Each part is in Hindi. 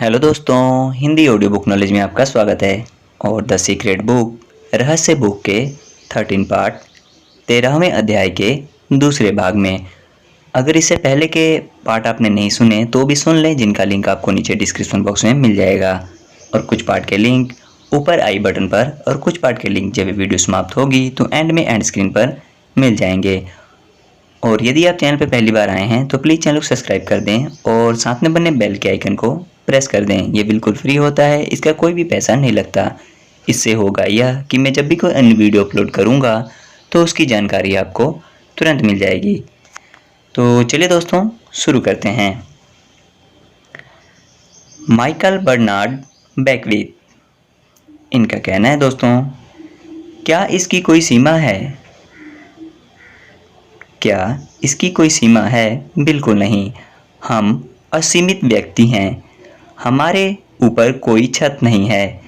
हेलो दोस्तों, हिंदी ऑडियो बुक नॉलेज में आपका स्वागत है। और द सीक्रेट बुक रहस्य बुक के 13 पार्ट 13वें अध्याय के दूसरे भाग में। अगर इससे पहले के पार्ट आपने नहीं सुने तो भी सुन लें, जिनका लिंक आपको नीचे डिस्क्रिप्शन बॉक्स में मिल जाएगा। और कुछ पार्ट के लिंक ऊपर आई बटन पर और कुछ पार्ट के लिंक जब वीडियो समाप्त होगी तो एंड में एंड स्क्रीन पर मिल जाएंगे। और यदि आप चैनल पर पहली बार आए हैं तो प्लीज़ चैनल को सब्सक्राइब कर दें और साथ में बने बेल के आइकन को प्रेस कर दें। ये बिल्कुल फ्री होता है, इसका कोई भी पैसा नहीं लगता। इससे होगा यह कि मैं जब भी कोई अन्य वीडियो अपलोड करूँगा तो उसकी जानकारी आपको तुरंत मिल जाएगी। तो चलिए दोस्तों, शुरू करते हैं। माइकल बर्नार्ड बैकविथ, इनका कहना है दोस्तों, क्या इसकी कोई सीमा है? क्या इसकी कोई सीमा है? बिल्कुल नहीं। हम असीमित व्यक्ति हैं। हमारे ऊपर कोई छत नहीं है।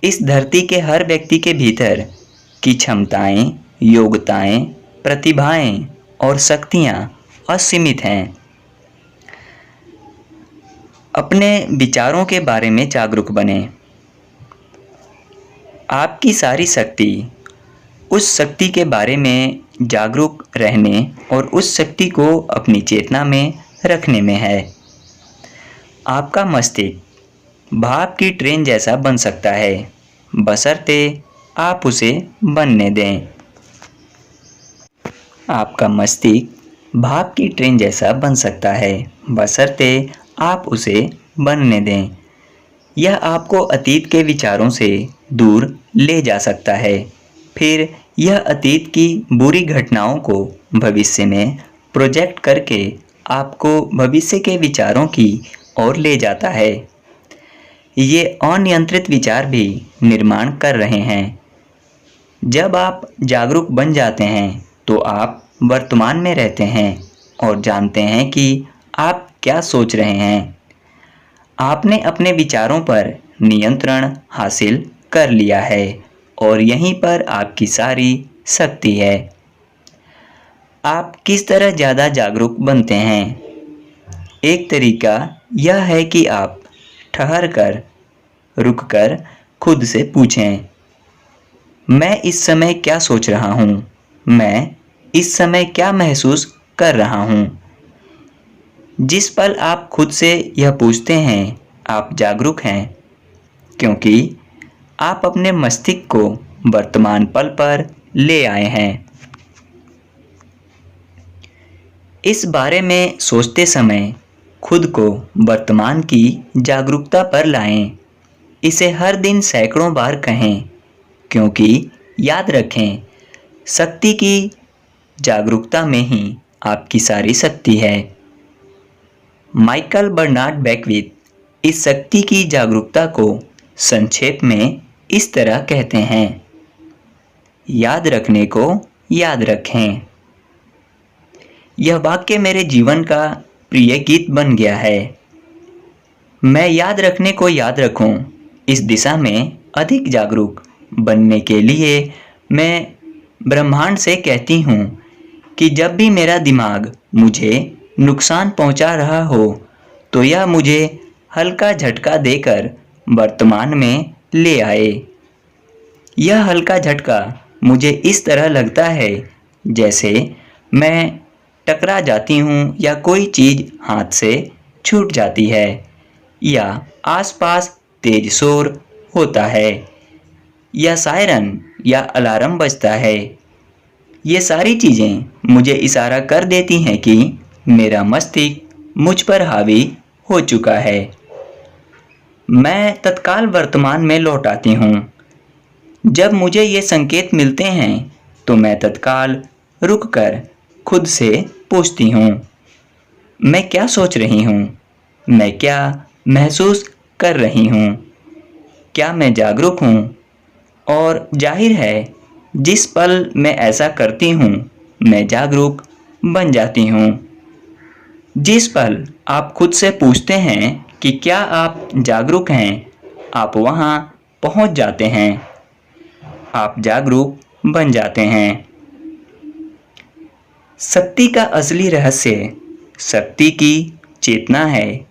इस धरती के हर व्यक्ति के भीतर की क्षमताएं, योग्यताएं, प्रतिभाएं और शक्तियां असीमित हैं। अपने विचारों के बारे में जागरूक बनें। आपकी सारी शक्ति उस शक्ति के बारे में जागरूक रहने और उस शक्ति को अपनी चेतना में रखने में है। आपका मस्तिष्क भाप की ट्रेन जैसा बन सकता है, बशर्ते आप उसे बनने दें। आपका मस्तिष्क भाप की ट्रेन जैसा बन सकता है, बशर्ते आप उसे बनने दें। यह आपको अतीत के विचारों से दूर ले जा सकता है। फिर यह अतीत की बुरी घटनाओं को भविष्य में प्रोजेक्ट करके आपको भविष्य के विचारों की ओर ले जाता है। ये अनियंत्रित विचार भी निर्माण कर रहे हैं। जब आप जागरूक बन जाते हैं तो आप वर्तमान में रहते हैं और जानते हैं कि आप क्या सोच रहे हैं। आपने अपने विचारों पर नियंत्रण हासिल कर लिया है और यहीं पर आपकी सारी शक्ति है। आप किस तरह ज़्यादा जागरूक बनते हैं? एक तरीका यह है कि आप ठहर कर, रुक कर खुद से पूछें, मैं इस समय क्या सोच रहा हूँ? मैं इस समय क्या महसूस कर रहा हूँ? जिस पल आप खुद से यह पूछते हैं, आप जागरूक हैं, क्योंकि आप अपने मस्तिष्क को वर्तमान पल पर ले आए हैं। इस बारे में सोचते समय खुद को वर्तमान की जागरूकता पर लाएं। इसे हर दिन सैकड़ों बार कहें, क्योंकि याद रखें, शक्ति की जागरूकता में ही आपकी सारी शक्ति है। माइकल बर्नार्ड बैकविथ इस शक्ति की जागरूकता को संक्षेप में इस तरह कहते हैं, याद रखने को याद रखें। यह वाक्य मेरे जीवन का प्रिय गीत बन गया है। मैं याद रखने को याद रखूं, इस दिशा में अधिक जागरूक बनने के लिए मैं ब्रह्मांड से कहती हूँ कि जब भी मेरा दिमाग मुझे नुकसान पहुँचा रहा हो तो यह मुझे हल्का झटका देकर वर्तमान में ले आए। यह हल्का झटका मुझे इस तरह लगता है जैसे मैं टकरा जाती हूँ या कोई चीज़ हाथ से छूट जाती है या आसपास तेज शोर होता है या सायरन या अलार्म बजता है। ये सारी चीज़ें मुझे इशारा कर देती हैं कि मेरा मस्तिष्क मुझ पर हावी हो चुका है। मैं तत्काल वर्तमान में लौट आती हूँ। जब मुझे ये संकेत मिलते हैं तो मैं तत्काल रुककर खुद से पूछती हूँ, मैं क्या सोच रही हूँ? मैं क्या महसूस कर रही हूँ? क्या मैं जागरूक हूँ? और जाहिर है, जिस पल मैं ऐसा करती हूँ मैं जागरूक बन जाती हूँ। जिस पल आप खुद से पूछते हैं कि क्या आप जागरूक हैं, आप वहाँ पहुँच जाते हैं। आप जागरूक बन जाते हैं। शक्ति का असली रहस्य शक्ति की चेतना है।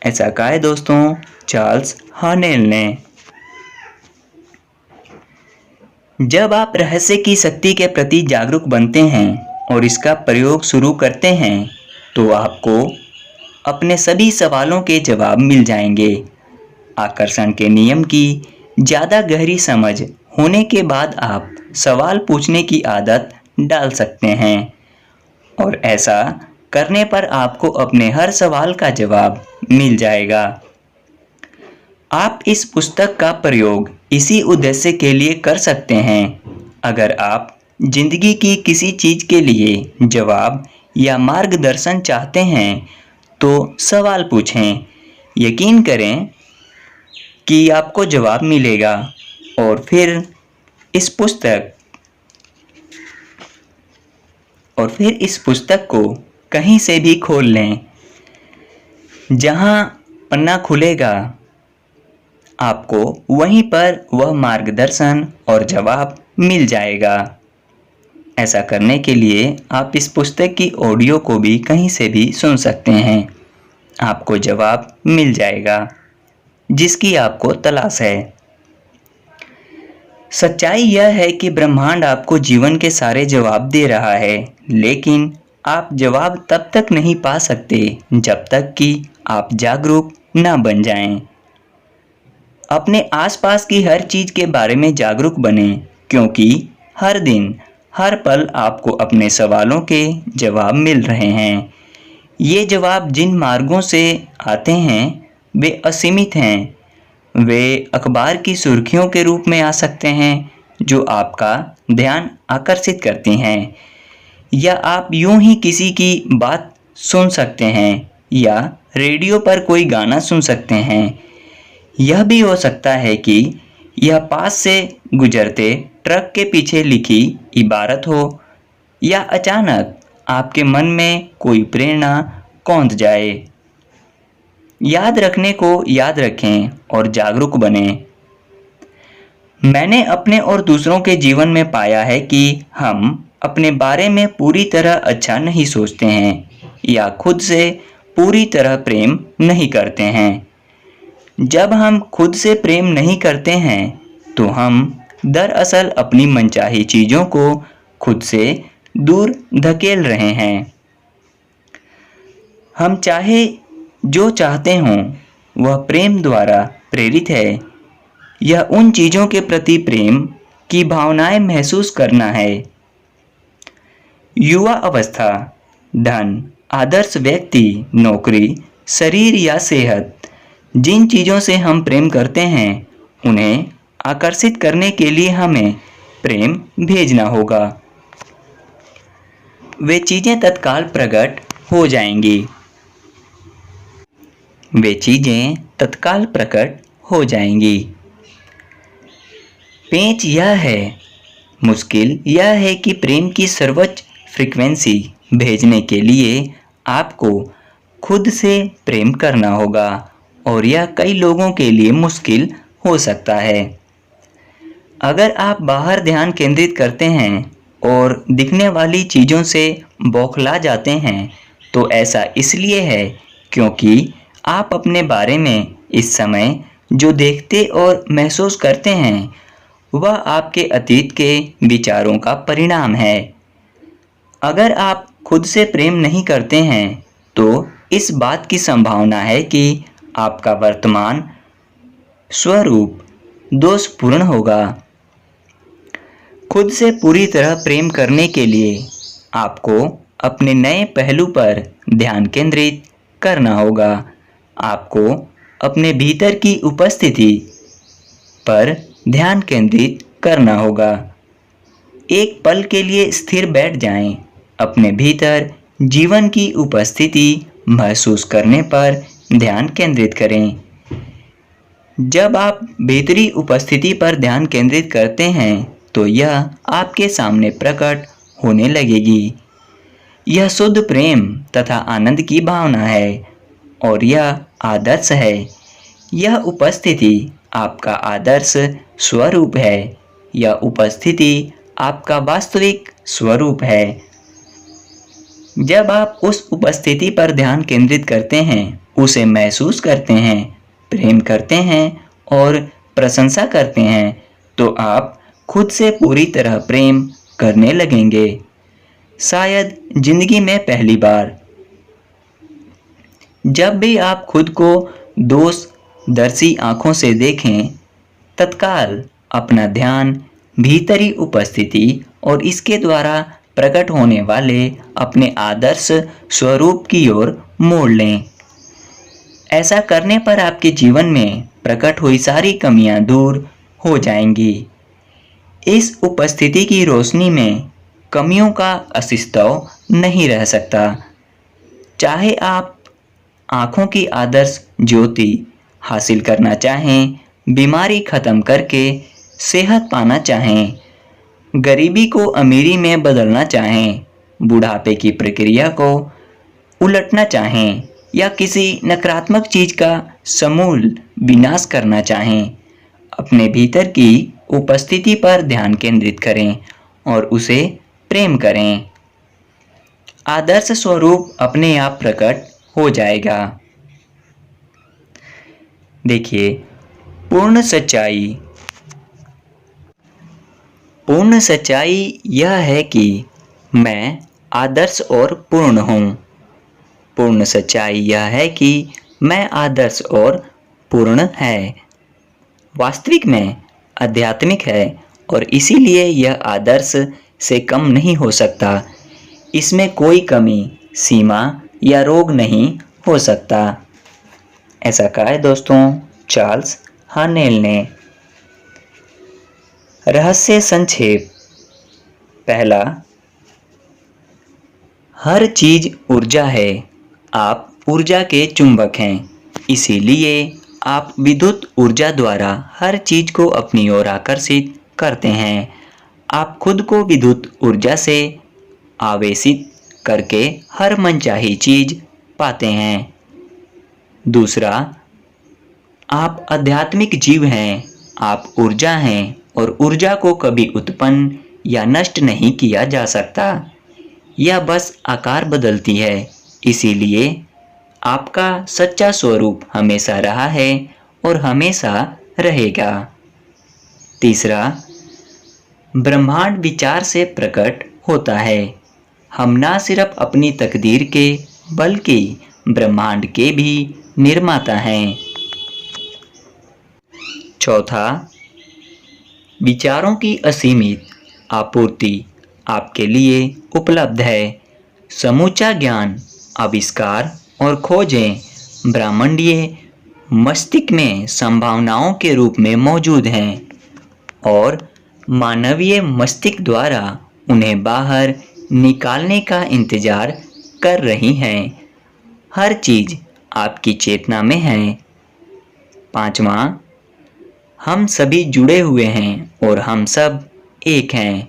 ऐसा कहा है दोस्तों चार्ल्स हार्नेल ने। जब आप रहस्य की शक्ति के प्रति जागरूक बनते हैं और इसका प्रयोग शुरू करते हैं तो आपको अपने सभी सवालों के जवाब मिल जाएंगे। आकर्षण के नियम की ज़्यादा गहरी समझ होने के बाद आप सवाल पूछने की आदत डाल सकते हैं और ऐसा करने पर आपको अपने हर सवाल का जवाब मिल जाएगा। आप इस पुस्तक का प्रयोग इसी उद्देश्य के लिए कर सकते हैं। अगर आप जिंदगी की किसी चीज़ के लिए जवाब या मार्गदर्शन चाहते हैं तो सवाल पूछें। यकीन करें कि आपको जवाब मिलेगा और फिर इस पुस्तक को कहीं से भी खोल लें। जहां पन्ना खुलेगा आपको वहीं पर वह मार्गदर्शन और जवाब मिल जाएगा। ऐसा करने के लिए आप इस पुस्तक की ऑडियो को भी कहीं से भी सुन सकते हैं। आपको जवाब मिल जाएगा जिसकी आपको तलाश है। सच्चाई यह है कि ब्रह्मांड आपको जीवन के सारे जवाब दे रहा है, लेकिन आप जवाब तब तक नहीं पा सकते जब तक कि आप जागरूक न बन जाएं। अपने आसपास की हर चीज़ के बारे में जागरूक बनें, क्योंकि हर दिन हर पल आपको अपने सवालों के जवाब मिल रहे हैं। ये जवाब जिन मार्गों से आते हैं वे असीमित हैं। वे अखबार की सुर्खियों के रूप में आ सकते हैं जो आपका ध्यान आकर्षित करती हैं, या आप यूं ही किसी की बात सुन सकते हैं या रेडियो पर कोई गाना सुन सकते हैं। यह भी हो सकता है कि यह पास से गुजरते ट्रक के पीछे लिखी इबारत हो, या अचानक आपके मन में कोई प्रेरणा कौंध जाए। याद रखने को याद रखें और जागरूक बनें। मैंने अपने और दूसरों के जीवन में पाया है कि हम अपने बारे में पूरी तरह अच्छा नहीं सोचते हैं या खुद से पूरी तरह प्रेम नहीं करते हैं। जब हम खुद से प्रेम नहीं करते हैं तो हम दरअसल अपनी मनचाही चीज़ों को खुद से दूर धकेल रहे हैं। हम चाहे जो चाहते हों वह प्रेम द्वारा प्रेरित है। यह उन चीज़ों के प्रति प्रेम की भावनाएं महसूस करना है। युवा अवस्था, धन, आदर्श व्यक्ति, नौकरी, शरीर या सेहत, जिन चीज़ों से हम प्रेम करते हैं उन्हें आकर्षित करने के लिए हमें प्रेम भेजना होगा। वे चीज़ें तत्काल प्रकट हो जाएंगी। वे चीज़ें तत्काल प्रकट हो जाएंगी। पेंच यह है, मुश्किल यह है कि प्रेम की सर्वोच्च फ्रीक्वेंसी भेजने के लिए आपको खुद से प्रेम करना होगा और यह कई लोगों के लिए मुश्किल हो सकता है। अगर आप बाहर ध्यान केंद्रित करते हैं और दिखने वाली चीज़ों से बौखला जाते हैं तो ऐसा इसलिए है क्योंकि आप अपने बारे में इस समय जो देखते और महसूस करते हैं वह आपके अतीत के विचारों का परिणाम है। अगर आप खुद से प्रेम नहीं करते हैं तो इस बात की संभावना है कि आपका वर्तमान स्वरूप दोषपूर्ण होगा। खुद से पूरी तरह प्रेम करने के लिए आपको अपने नए पहलू पर ध्यान केंद्रित करना होगा। आपको अपने भीतर की उपस्थिति पर ध्यान केंद्रित करना होगा। एक पल के लिए स्थिर बैठ जाएं। अपने भीतर जीवन की उपस्थिति महसूस करने पर ध्यान केंद्रित करें। जब आप भीतरी उपस्थिति पर ध्यान केंद्रित करते हैं तो यह आपके सामने प्रकट होने लगेगी। यह शुद्ध प्रेम तथा आनंद की भावना है और यह आदर्श है। यह उपस्थिति आपका आदर्श स्वरूप है। यह उपस्थिति आपका वास्तविक स्वरूप है। जब आप उस उपस्थिति पर ध्यान केंद्रित करते हैं उसे महसूस करते हैं, प्रेम करते हैं और प्रशंसा करते हैं तो आप खुद से पूरी तरह प्रेम करने लगेंगे। शायद जिंदगी में पहली बार। जब भी आप खुद को दोषदर्शी आंखों से देखें, तत्काल अपना ध्यान भीतरी उपस्थिति और इसके द्वारा प्रकट होने वाले अपने आदर्श स्वरूप की ओर मोड़ लें। ऐसा करने पर आपके जीवन में प्रकट हुई सारी कमियां दूर हो जाएंगी। इस उपस्थिति की रोशनी में कमियों का अस्तित्व नहीं रह सकता। चाहे आप आंखों की आदर्श ज्योति हासिल करना चाहें, बीमारी खत्म करके सेहत पाना चाहें, गरीबी को अमीरी में बदलना चाहें, बुढ़ापे की प्रक्रिया को उलटना चाहें या किसी नकारात्मक चीज का समूल विनाश करना चाहें, अपने भीतर की उपस्थिति पर ध्यान केंद्रित करें और उसे प्रेम करें। आदर्श स्वरूप अपने आप प्रकट हो जाएगा। देखिए, पूर्ण सच्चाई यह है कि मैं आदर्श और पूर्ण हूँ। पूर्ण सच्चाई यह है कि मैं आदर्श और पूर्ण है। वास्तविक में आध्यात्मिक है और इसीलिए यह आदर्श से कम नहीं हो सकता। इसमें कोई कमी, सीमा या रोग नहीं हो सकता। ऐसा कहा है दोस्तों चार्ल्स हार्नेल ने। रहस्य संक्षेप। पहला, हर चीज ऊर्जा है। आप ऊर्जा के चुंबक हैं, इसीलिए आप विद्युत ऊर्जा द्वारा हर चीज को अपनी ओर आकर्षित करते हैं। आप खुद को विद्युत ऊर्जा से आवेशित करके हर मनचाही चीज पाते हैं। दूसरा, आप आध्यात्मिक जीव हैं। आप ऊर्जा हैं और ऊर्जा को कभी उत्पन्न या नष्ट नहीं किया जा सकता। यह बस आकार बदलती है। इसीलिए आपका सच्चा स्वरूप हमेशा रहा है और हमेशा रहेगा। तीसरा, ब्रह्मांड विचार से प्रकट होता है। हम ना सिर्फ अपनी तकदीर के बल्कि ब्रह्मांड के भी निर्माता हैं। चौथा, विचारों की असीमित आपूर्ति आपके लिए उपलब्ध है। समूचा ज्ञान, आविष्कार और खोजें ब्रह्मांडीय मस्तिष्क में संभावनाओं के रूप में मौजूद हैं और मानवीय मस्तिष्क द्वारा उन्हें बाहर निकालने का इंतजार कर रही हैं। हर चीज आपकी चेतना में है। पांचवा, हम सभी जुड़े हुए हैं और हम सब एक हैं।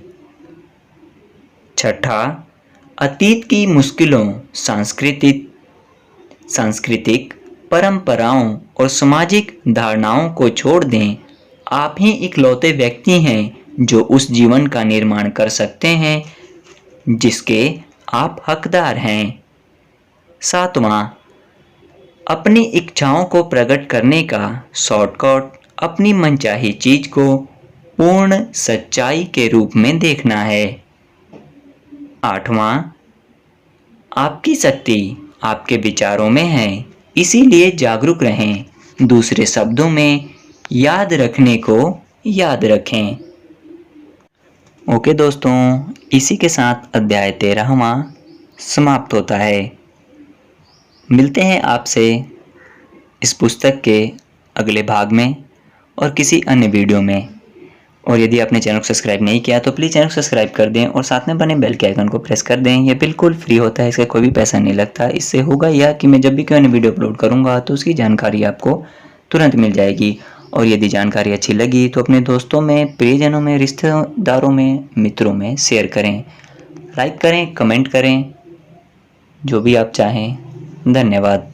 छठा, अतीत की मुश्किलों, सांस्कृतिक परंपराओं और सामाजिक धारणाओं को छोड़ दें। आप ही इकलौते व्यक्ति हैं जो उस जीवन का निर्माण कर सकते हैं जिसके आप हकदार हैं। सातवां, अपनी इच्छाओं को प्रकट करने का शॉर्टकट अपनी मनचाही चीज को पूर्ण सच्चाई के रूप में देखना है। आठवां, आपकी शक्ति आपके विचारों में है, इसीलिए जागरूक रहें। दूसरे शब्दों में, याद रखने को याद रखें। ओके दोस्तों, इसी के साथ अध्याय 13वां समाप्त होता है। मिलते हैं आपसे इस पुस्तक के अगले भाग में और किसी अन्य वीडियो में। और यदि आपने चैनल को सब्सक्राइब नहीं किया तो प्लीज़ चैनल को सब्सक्राइब कर दें और साथ में बने बेल के आइकन को प्रेस कर दें। यह बिल्कुल फ्री होता है, इसका कोई भी पैसा नहीं लगता। इससे होगा यह कि मैं जब भी कोई अन्य वीडियो अपलोड करूँगा तो उसकी जानकारी आपको तुरंत मिल जाएगी। और यदि जानकारी अच्छी लगी तो अपने दोस्तों में, प्रियजनों में, रिश्तेदारों में, मित्रों में शेयर करें, लाइक करें, कमेंट करें, जो भी आप चाहें। धन्यवाद।